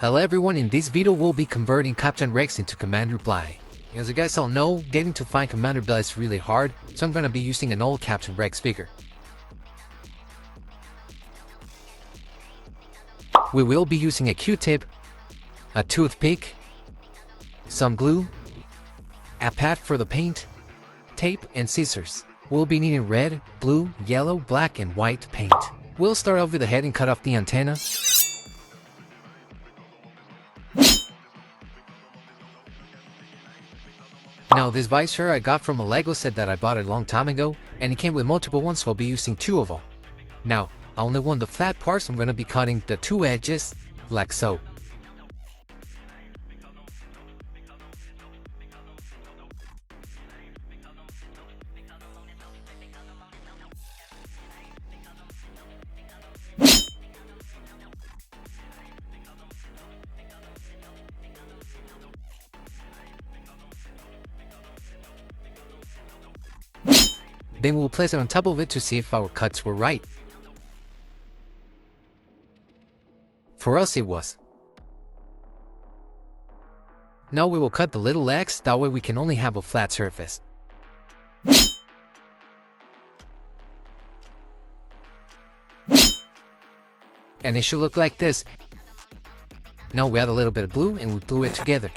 Hello everyone, in this video we'll be converting Captain Rex into Commander Bly. As you guys all know, getting to find Commander Bly is really hard, so I'm gonna be using an old Captain Rex figure. We will be using a Q-tip, a toothpick, some glue, a pad for the paint, tape, and scissors. We'll be needing red, blue, yellow, black, and white paint. We'll start off with the head and cut off the antenna. Now this visor I got from a Lego set that I bought a long time ago, and it came with multiple ones, so I'll be using 2 of them. Now, I only want the flat parts, so I'm going to be cutting the 2 edges, like so. Then we'll place it on top of it to see if our cuts were right. For us it was. Now we will cut the little legs, that way we can only have a flat surface. And it should look like this. Now we add a little bit of glue and we glue it together.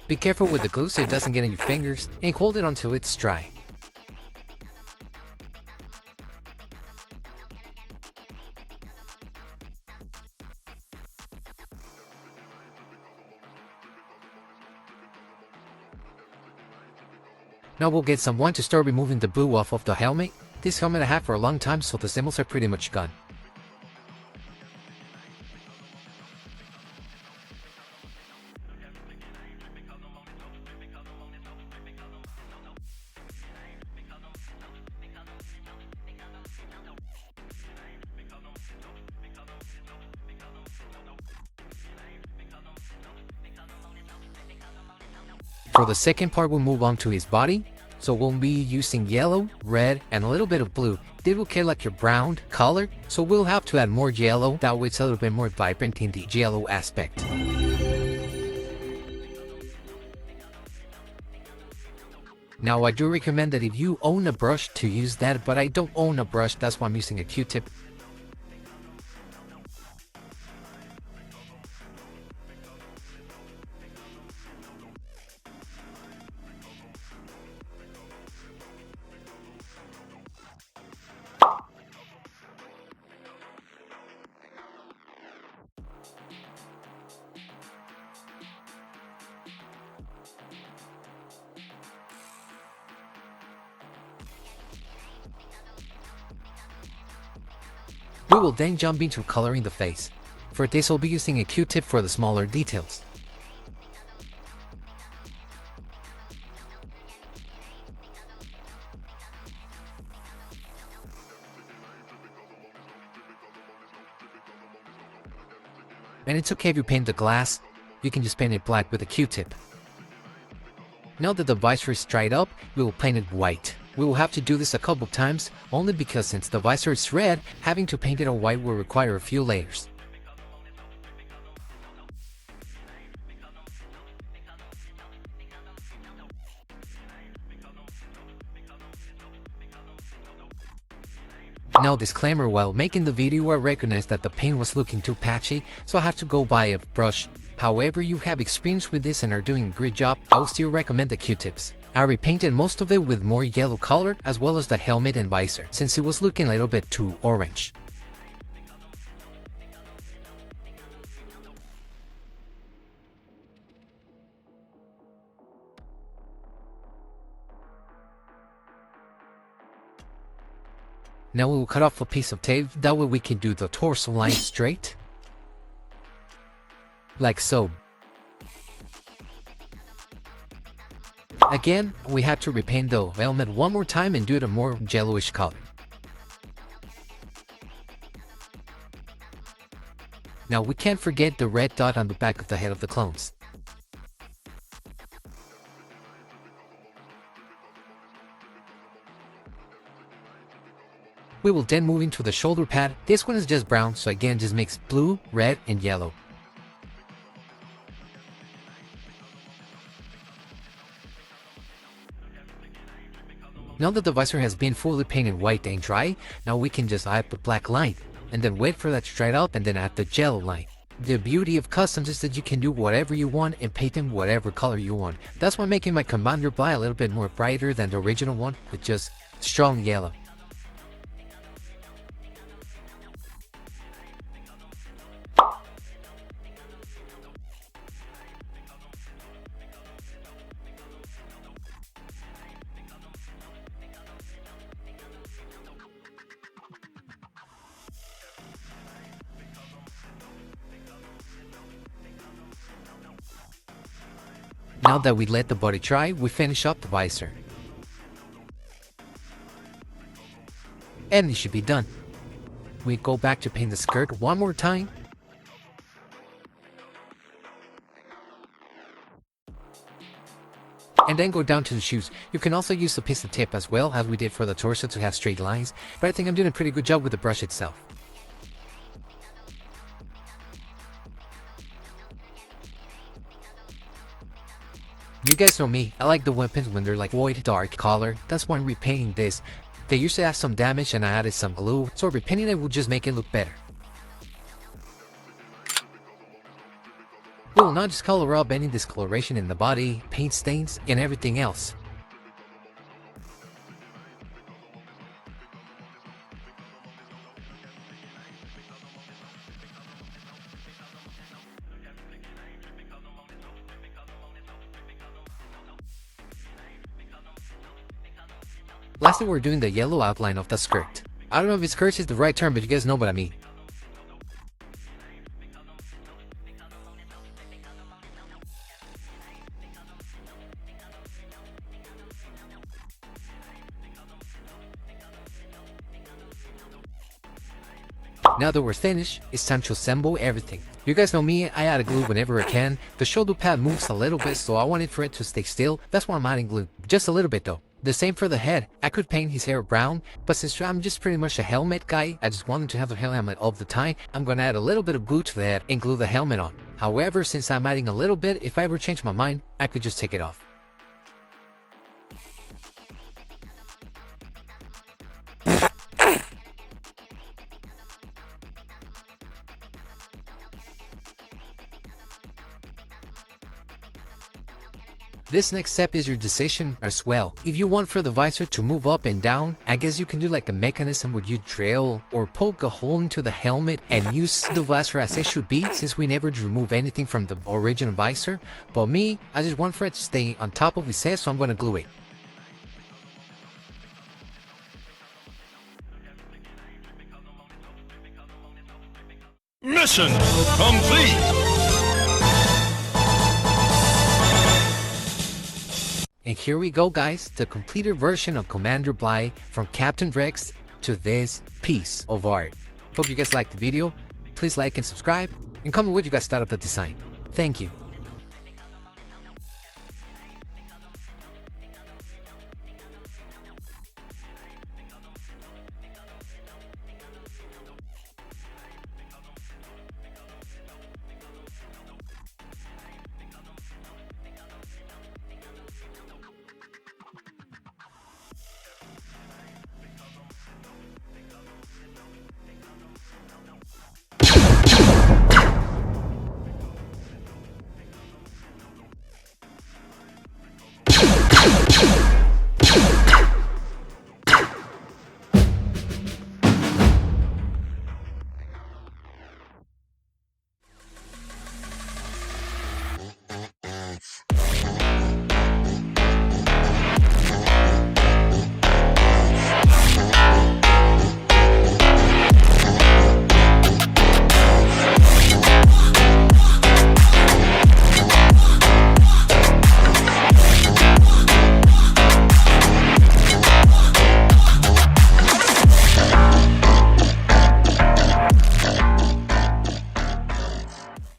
Be careful with the glue so it doesn't get in your fingers, and hold it until it's dry. Now we'll get someone to start removing the blue off of the helmet. This helmet I had for a long time, so the symbols are pretty much gone. For the second part, we'll move on to his body. So we'll be using yellow, red, and a little bit of blue. They will get like your brown color, so we'll have to add more yellow, that way it's a little bit more vibrant in the yellow aspect. Now I do recommend that if you own a brush to use that, but I don't own a brush, that's why I'm using a Q-tip. We will then jump into coloring the face. For this, I'll be using a Q-tip for the smaller details. And it's okay if you paint the glass, you can just paint it black with a Q-tip. Now that the visor is dried up, we will paint it white. We will have to do this a couple times, only because since the visor is red, having to paint it on white will require a few layers. Now disclaimer, while making the video I recognized that the paint was looking too patchy, so I had to go buy a brush. However, you have experience with this and are doing a great job, I would still recommend the Q-tips. I repainted most of it with more yellow color, as well as the helmet and visor, since it was looking a little bit too orange. Now we will cut off a piece of tape, that way we can do the torso line straight. Like so. Again, we had to repaint the helmet one more time and do it a more yellowish color. Now we can't forget the red dot on the back of the head of the clones. We will then move into the shoulder pad. This one is just brown, so again just mix blue, red, and yellow. Now that the visor has been fully painted white and dry, now we can just add the black line, and then wait for that to dry out and then add the yellow line. The beauty of customs is that you can do whatever you want and paint them whatever color you want. That's why making my Commander Bly a little bit more brighter than the original one with just strong yellow. Now that we let the body dry, we finish up the visor. And it should be done. We go back to paint the skirt one more time. And then go down to the shoes. You can also use the piece of tape as well, as we did for the torso, to have straight lines, but I think I'm doing a pretty good job with the brush itself. You guys know me, I like the weapons when they're like void dark color. That's why I'm repainting this. They usually have some damage and I added some glue, so repainting it will just make it look better. We will now just color up any discoloration in the body, paint stains, and everything else. Lastly, we're doing the yellow outline of the skirt. I don't know if skirt is the right term, but you guys know what I mean. Now that we're finished, it's time to assemble everything. You guys know me, I add glue whenever I can. The shoulder pad moves a little bit, so I wanted for it to stay still. That's why I'm adding glue. Just a little bit though. The same for the head. I could paint his hair brown, but since I'm just pretty much a helmet guy, I just wanted to have the helmet all the time, I'm gonna add a little bit of glue to the head and glue the helmet on. However, since I'm adding a little bit, if I ever change my mind, I could just take it off. This next step is your decision as well. If you want for the visor to move up and down, I guess you can do like a mechanism where you drill or poke a hole into the helmet and use the visor as it should be, since we never remove anything from the original visor. But me, I just want for it to stay on top of his head, so I'm gonna glue it. Mission complete! And here we go guys, the completed version of Commander Bly from Captain Rex to this piece of art. Hope you guys liked the video. Please like and subscribe, and comment what you guys thought of the design. Thank you.